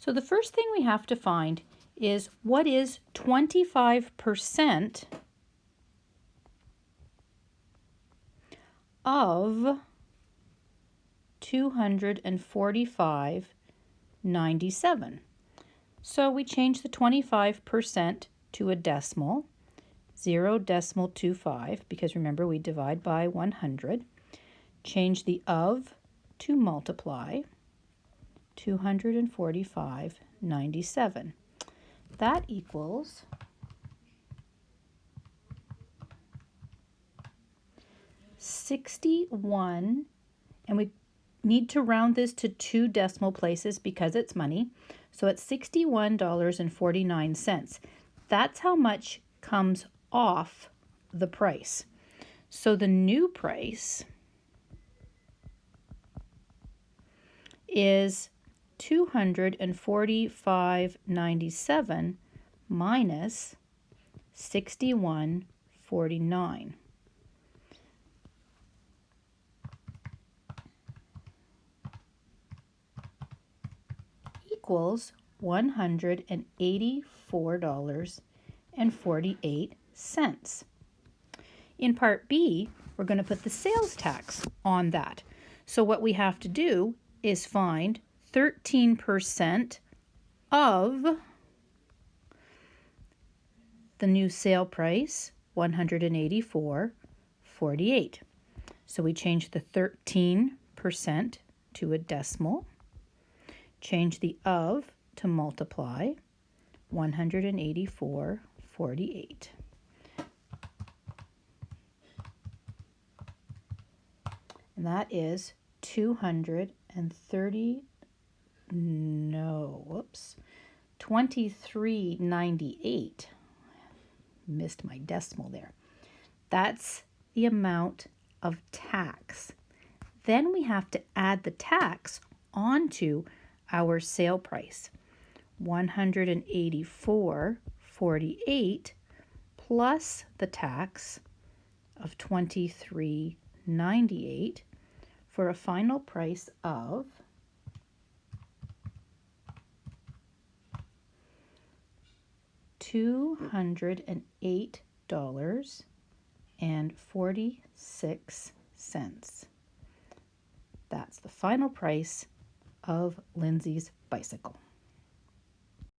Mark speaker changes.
Speaker 1: So the first thing we have to find is what is 25% of 245.97. So we change the 25% to a decimal, 0.25, because remember we divide by 100. Change the of to multiply, 245.97. That equals 61, and we need to round this to 2 decimal places because it's money. So it's $61.49. That's how much comes off the price. So the new price is $245.97 minus $61.49. Equals $184.48. In part B, we're going to put the sales tax on that. So what we have to do is find 13% of the new sale price, $184.48. So we change the 13% to a decimal, change the of to multiply, 184.48. And that is 23.98. Missed my decimal there. That's the amount of tax. Then we have to add the tax onto our sale price, 184.48 plus the tax of 23.98 for a final price of $208.46. That's the final price of Lindsay's bicycle.